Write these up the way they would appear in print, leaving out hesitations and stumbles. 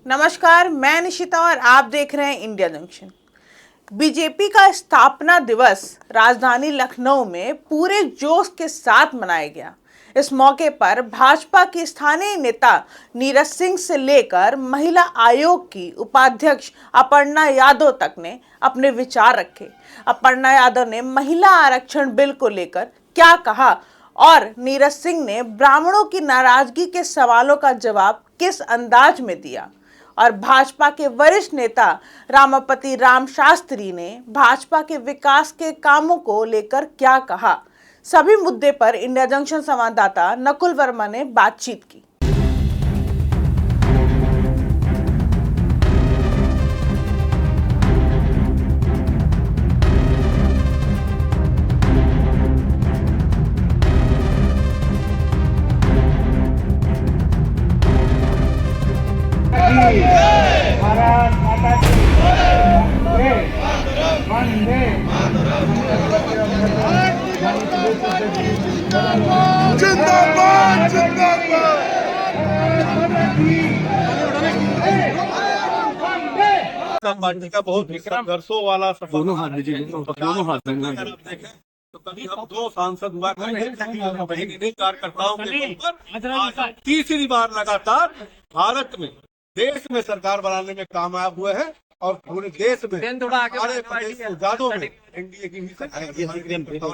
नमस्कार, मैं निशिता और आप देख रहे हैं इंडिया जंक्शन। बीजेपी का स्थापना दिवस राजधानी लखनऊ में पूरे जोश के साथ मनाया गया। इस मौके पर भाजपा की स्थानीय नेता नीरज सिंह से लेकर महिला आयोग की उपाध्यक्ष अपर्णा यादव तक ने अपने विचार रखे। अपर्णा यादव ने महिला आरक्षण बिल को लेकर क्या कहा और नीरज सिंह ने ब्राह्मणों की नाराजगी के सवालों का जवाब किस अंदाज में दिया, और भाजपा के वरिष्ठ नेता रामापति राम शास्त्री ने भाजपा के विकास के कामों को लेकर क्या कहा, सभी मुद्दे पर इंडिया जंक्शन संवाददाता नकुल वर्मा ने बातचीत की। भारत माता की जय। वंदे जिंदाबाद जिंदाबाद। पार्टी का बहुत संघर्षों वाला दोनों हाथ देखें तो कभी हम दो सांसद हुआ कार्यकर्ताओं के ऊपर तीसरी बार लगातार भारत में देश में सरकार बनाने में कामयाब हुए हैं और पूरे देश में सारे प्रदेश को ज्यादा में एनडीए की सरकार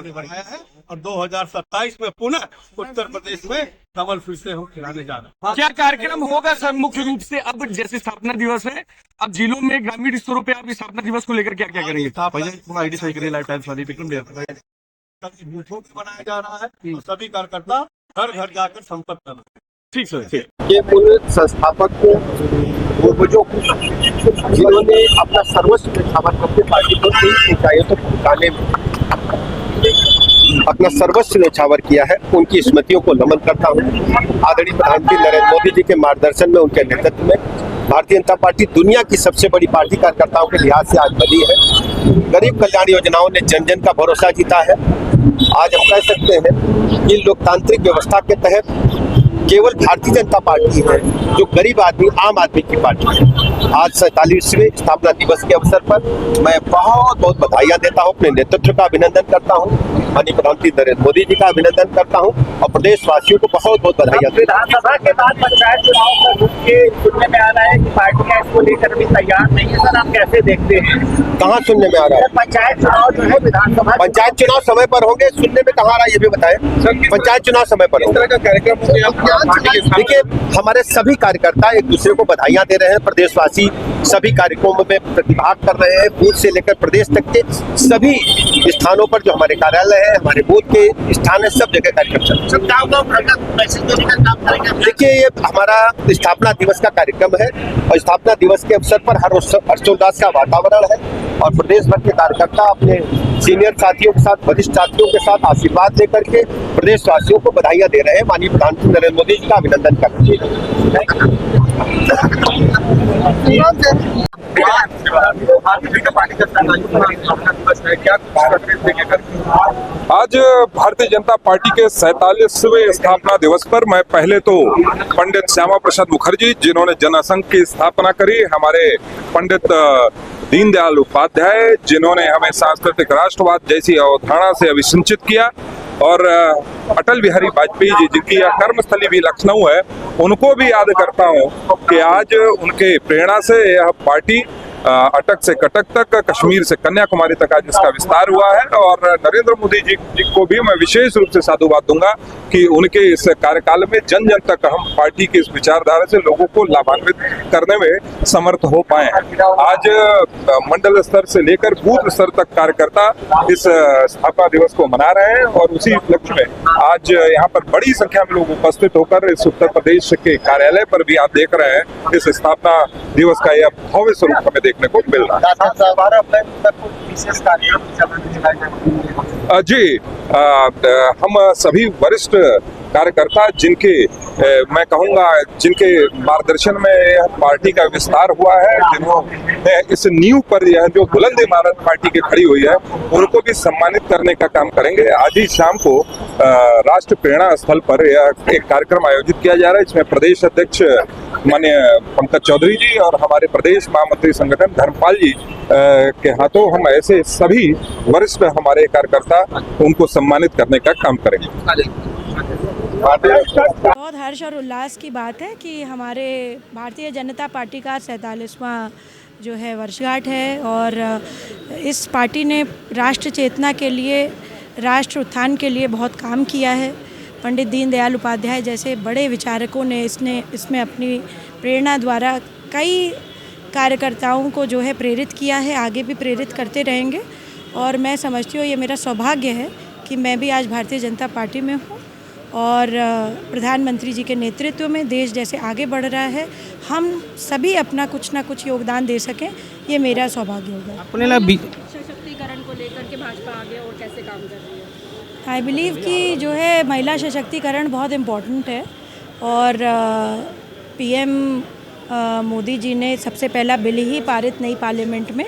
ने बढ़ाया है और 2027 में पुनः उत्तर प्रदेश में कमल फिर से हम खिलाने जा रहे हैं। क्या कार्यक्रम होगा सर? मुख्य रूप से अब जैसे स्थापना दिवस है, अब जिलों में ग्रामीण स्तरों पे आप स्थापना दिवस को लेकर क्या क्या करेंगे? आईडी सही करिए, लाइफ टाइम वाली बूथों पे बनाया जा रहा है और सभी कार्यकर्ता घर घर जाकर संपर्क कर रहे हैं। ठीक सर। ये मूल संस्थापक पूर्वजों जिन्होंने अपना सर्वस्व न्यौछावर करके पार्टी को नई ऊंचाइयों तक पहुंचाने में अपना सर्वस्व न्यौछावर किया है, उनकी स्मृतियों को नमन करता हूँ। आदरणीय प्रधानमंत्री नरेंद्र मोदी जी के मार्गदर्शन में, उनके नेतृत्व में भारतीय जनता पार्टी दुनिया की सबसे बड़ी पार्टी कार्यकर्ताओं के लिहाज से आज बनी है। गरीब कल्याण योजनाओं ने जन जन का भरोसा जीता है। आज हम कह सकते हैं कि लोकतांत्रिक व्यवस्था के तहत केवल भारतीय जनता पार्टी है जो गरीब आदमी, आम आदमी की पार्टी है। आज 47वें स्थापना दिवस के अवसर पर मैं बहुत बहुत बधाइयां देता हूं, अपने नेतृत्व का अभिनंदन करता हूं, माननीय प्रधानमंत्री नरेंद्र मोदी जी का अभिनंदन करता हूं और प्रदेशवासियों को बहुत बहुत बधाइयां। विधानसभा के बाद पंचायत चुनाव का रुख के सुनने में आ रहा है कि पार्टियां इसको लेकर भी तैयार नहीं है सर, आप कैसे देखते हैं? कहाँ सुनने में आ रहा है? पंचायत चुनाव जो है विधानसभा, पंचायत चुनाव समय पर होंगे, सुनने में कहाँ आ रहा है ये भी बताएं। पंचायत चुनाव समय पर होंगे। देखिए, हमारे सभी कार्यकर्ता एक दूसरे को बधाइयां दे रहे हैं। प्रदेशवासी सभी कार्यक्रमों में प्रतिभाग कर रहे हैं, बूथ से लेकर प्रदेश तक के सभी स्थानों पर जो हमारे कार्यालय है, हमारे बूथ के स्थान है, सब जगह कार्यक्रम चल रहे हैं। देखिए, ये हमारा स्थापना दिवस का कार्यक्रम है और स्थापना दिवस के अवसर पर हर्षोल्लास का वातावरण है और प्रदेश भर के कार्यकर्ता अपने सीनियर साथियों के साथ, वरिष्ठ साथियों के साथ आशीर्वाद लेकर के प्रदेशवासियों को बधाइयां दे रहे हैं। माननीय प्रधानमंत्री नरेंद्र मोदी जी का अभिनंदन कर रहे हैं। आज भारतीय जनता पार्टी के 47वें स्थापना दिवस पर मैं पहले तो पंडित श्यामा प्रसाद मुखर्जी, जिन्होंने जनसंघ की स्थापना करी, हमारे पंडित दीनदयाल उपाध्याय, जिन्होंने हमें सांस्कृतिक राष्ट्रवाद जैसी अवधारणा से अभिसिंचित किया, और अटल बिहारी वाजपेयी जी, जिनकी यह कर्मस्थली भी लखनऊ है, उनको भी याद करता हूँ कि आज उनके प्रेरणा से यह पार्टी अटक से कटक तक, कश्मीर से कन्याकुमारी तक आज इसका विस्तार हुआ है। और नरेंद्र मोदी जी को भी मैं विशेष रूप से साधुवाद दूंगा कि उनके इस कार्यकाल में जन जन तक हम पार्टी की इस विचारधारा से लोगों को लाभान्वित करने में समर्थ हो पाए हैं। आज मंडल स्तर से लेकर बूथ स्तर तक कार्यकर्ता इस स्थापना दिवस को मना रहे हैं और उसी उपलक्ष्य में आज यहाँ पर बड़ी संख्या में लोग उपस्थित होकर इस उत्तर प्रदेश के कार्यालय पर भी आप देख रहे हैं इस स्थापना दिवस का यह भव्य स्वरूप हमें देखने को मिल रहा है। जी, हम सभी वरिष्ठ कार्यकर्ता जिनके मैं कहूंगा जिनके मार्गदर्शन में यह पार्टी का विस्तार हुआ है, जिन्होंने इस नींव पर यह जो बुलंद इमारत पार्टी की खड़ी हुई है, उनको भी सम्मानित करने का काम करेंगे। आज ही शाम को राष्ट्र प्रेरणा स्थल पर यह एक कार्यक्रम आयोजित किया जा रहा है, इसमें प्रदेश अध्यक्ष माननीय पंकज चौधरी जी और हमारे प्रदेश महामंत्री संगठन धर्मपाल जी के हाथों हम ऐसे सभी वरिष्ठ हमारे कार्यकर्ता उनको सम्मानित करने का काम करेंगे। बहुत हर्ष और उल्लास की बात है कि हमारे भारतीय जनता पार्टी का 47वां जो है वर्षगांठ है और इस पार्टी ने राष्ट्र चेतना के लिए, राष्ट्र उत्थान के लिए बहुत काम किया है। पंडित दीनदयाल उपाध्याय जैसे बड़े विचारकों ने इसमें अपनी प्रेरणा द्वारा कई कार्यकर्ताओं को जो है प्रेरित किया है, आगे भी प्रेरित करते रहेंगे। और मैं समझती हूँ ये मेरा सौभाग्य है कि मैं भी आज भारतीय जनता पार्टी में हूँ और प्रधानमंत्री जी के नेतृत्व में देश जैसे आगे बढ़ रहा है, हम सभी अपना कुछ ना कुछ योगदान दे सकें, ये मेरा सौभाग्य होगा। अपने सशक्तिकरण को लेकर के भाजपा आगे और कैसे काम कर रही है? आई बिलीव कि जो है महिला सशक्तिकरण बहुत इम्पोर्टेंट है और पीएम मोदी जी ने सबसे पहला बिल ही पारित नई पार्लियामेंट में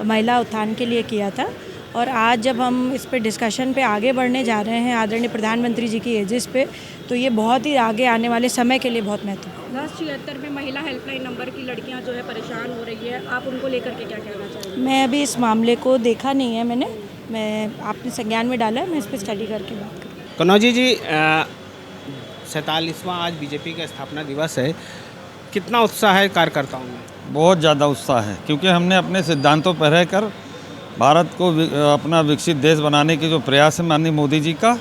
महिला उत्थान के लिए किया था और आज जब हम इस पे डिस्कशन पे आगे बढ़ने जा रहे हैं आदरणीय प्रधानमंत्री जी की एजिस पे, तो ये बहुत ही आगे आने वाले समय के लिए बहुत महत्वपूर्ण है। 76 में महिला हेल्पलाइन नंबर की लड़कियां जो है परेशान हो रही है, आप उनको लेकर के क्या कहना चाहेंगे? मैं अभी इस मामले को देखा नहीं है, आपने संज्ञान में डाला है, मैं इस पर स्टडी करके बात करूँ। कनौजी जी 47वां आज बीजेपी का स्थापना दिवस है, कितना उत्साह है कार्यकर्ताओं में? बहुत ज़्यादा उत्साह है क्योंकि हमने अपने सिद्धांतों पर रहकर भारत को अपना विकसित देश बनाने के जो प्रयास है माननीय मोदी जी का,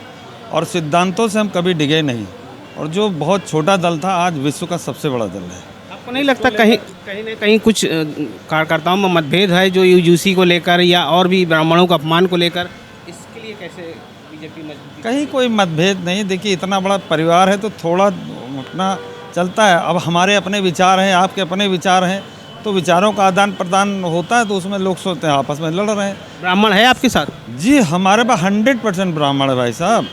और सिद्धांतों से हम कभी डिगे नहीं, और जो बहुत छोटा दल था आज विश्व का सबसे बड़ा दल है। आपको नहीं लगता कहीं न कहीं कुछ कार्यकर्ताओं में मतभेद है जो यूजीसी को लेकर या और भी ब्राह्मणों के अपमान को लेकर, इसके लिए कैसे बीजेपी मजबूत? कहीं कोई मतभेद नहीं, देखिए इतना बड़ा परिवार है तो थोड़ा अपना चलता है। अब हमारे अपने विचार हैं, आपके अपने विचार हैं, तो विचारों का आदान प्रदान होता है, तो उसमें लोग सोचते हैं आपस में लड़ रहे हैं। ब्राह्मण है आपके साथ? जी हमारे पास 100% ब्राह्मण है भाई साहब,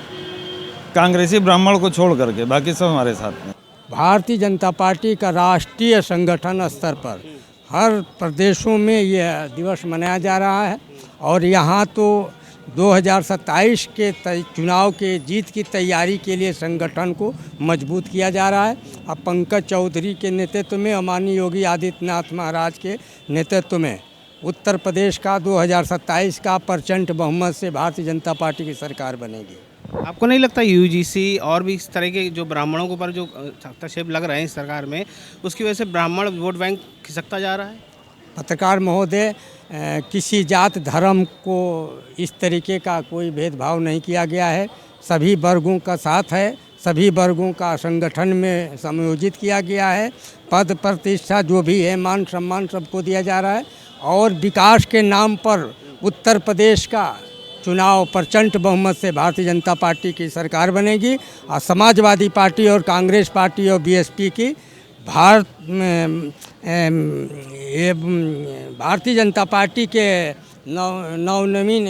कांग्रेसी ब्राह्मण को छोड़ करके बाकी सब हमारे साथ में। भारतीय जनता पार्टी का राष्ट्रीय संगठन स्तर पर हर प्रदेशों में यह दिवस मनाया जा रहा है और यहाँ तो 2027 के चुनाव के जीत की तैयारी के लिए संगठन को मजबूत किया जा रहा है। अब पंकज चौधरी के नेतृत्व में और माननीय योगी आदित्यनाथ महाराज के नेतृत्व में उत्तर प्रदेश का 2027 का प्रचंड बहुमत से भारतीय जनता पार्टी की सरकार बनेगी। आपको नहीं लगता यूजीसी और भी इस तरह के जो ब्राह्मणों के ऊपर जो हस्तक्षेप लग रहे हैं सरकार में, उसकी वजह से ब्राह्मण वोट बैंक खिसकता जा रहा है? पत्रकार महोदय, किसी जात धर्म को इस तरीके का कोई भेदभाव नहीं किया गया है, सभी वर्गों का साथ है, सभी वर्गों का संगठन में समायोजित किया गया है। पद प्रतिष्ठा जो भी है, मान सम्मान सबको दिया जा रहा है और विकास के नाम पर उत्तर प्रदेश का चुनाव प्रचंड बहुमत से भारतीय जनता पार्टी की सरकार बनेगी और समाजवादी पार्टी और कांग्रेस पार्टी और बीएसपी की भारतीय जनता पार्टी के नवनवीन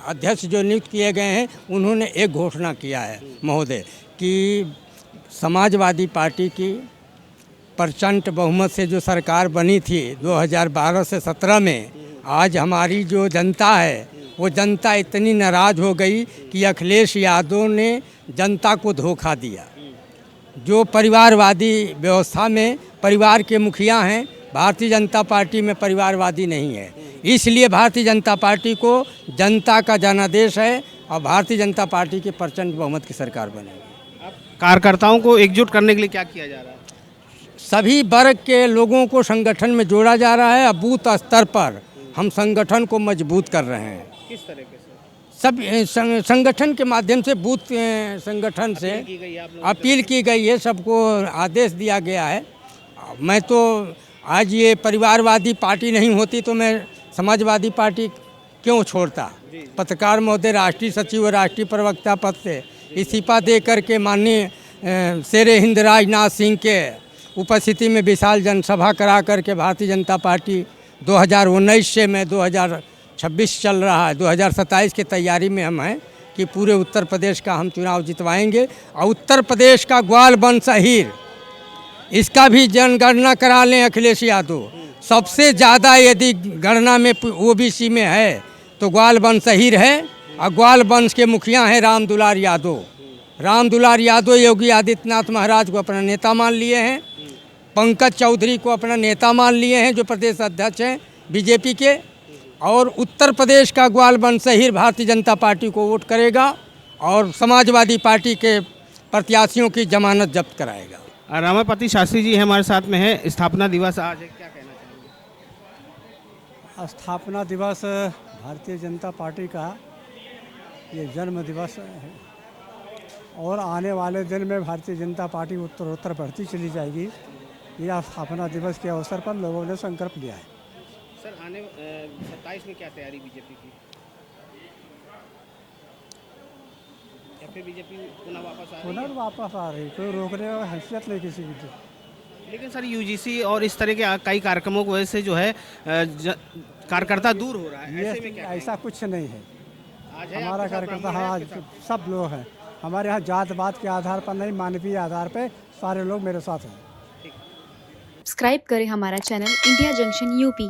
अध्यक्ष जो नियुक्त किए गए हैं, उन्होंने एक घोषणा किया है महोदय कि समाजवादी पार्टी की प्रचंड बहुमत से जो सरकार बनी थी 2012 से 17 में, आज हमारी जो जनता है वो जनता इतनी नाराज़ हो गई कि अखिलेश यादव ने जनता को धोखा दिया। जो परिवारवादी व्यवस्था में परिवार के मुखिया हैं, भारतीय जनता पार्टी में परिवारवादी नहीं है, इसलिए भारतीय जनता पार्टी को जनता का जनादेश है और भारतीय जनता पार्टी के प्रचंड बहुमत की सरकार बनेगी। कार्यकर्ताओं को एकजुट करने के लिए क्या किया जा रहा है? सभी वर्ग के लोगों को संगठन में जोड़ा जा रहा है। अब बूथ स्तर पर हम संगठन को मजबूत कर रहे हैं। किस तरीके से? सब संगठन के माध्यम से बूथ संगठन से अपील की गई है, सबको आदेश दिया गया है। मैं तो आज ये परिवारवादी पार्टी नहीं होती तो मैं समाजवादी पार्टी क्यों छोड़ता। पत्रकार महोदय राष्ट्रीय सचिव और राष्ट्रीय प्रवक्ता पद से इस्तीफा दे करके माननीय शेरे हिंद राजनाथ सिंह के उपस्थिति में विशाल जनसभा करा करके भारतीय जनता पार्टी 2019 से मैं 2026 चल रहा है, 2027 की तैयारी में हम हैं कि पूरे उत्तर प्रदेश का हम चुनाव जितवाएंगे और उत्तर प्रदेश का ग्वाल वंश अहीर, इसका भी जनगणना करा लें अखिलेश यादव। सबसे ज़्यादा यदि गणना में ओबीसी में है तो ग्वाल वंश अहीर है और ग्वाल वंश के मुखिया हैं राम दुलार यादव। राम दुलार यादव योगी आदित्यनाथ महाराज को अपना नेता मान लिए हैं पंकज चौधरी को अपना नेता मान लिए हैं, जो प्रदेश अध्यक्ष हैं बीजेपी के, और उत्तर प्रदेश का ग्वालबंद शहर भारतीय जनता पार्टी को वोट करेगा और समाजवादी पार्टी के प्रत्याशियों की जमानत जब्त कराएगा। रमापति शास्त्री जी हमारे साथ में है। स्थापना दिवस आज है, क्या कहना चाहेंगे? स्थापना दिवस भारतीय जनता पार्टी का ये जन्म दिवस है और आने वाले दिन में भारतीय जनता पार्टी उत्तरोत्तर बढ़ती चली जाएगी। यह स्थापना दिवस के अवसर पर लोगों ने संकल्प लिया है। सर आने 27 में क्या तैयारी बीजेपी की? या फिर बीजेपी पुनः वापस आ रही? कोई रोकने की हैसियत नहीं किसी की। लेकिन सर यूजीसी और इस तरह के कई कार्यक्रमों की वजह से जो है कार्यकर्ता दूर हो रहा है, ऐसे में क्या ऐसा कुछ नहीं है। हमारा कार्यकर्ता हाँ सब लोग हैं हमारे यहाँ, जात पात के आधार पर नहीं, मानवीय आधार पर सारे लोग मेरे साथ हैं। सब्सक्राइब करें हमारा चैनल इंडिया जंक्शन यूपी।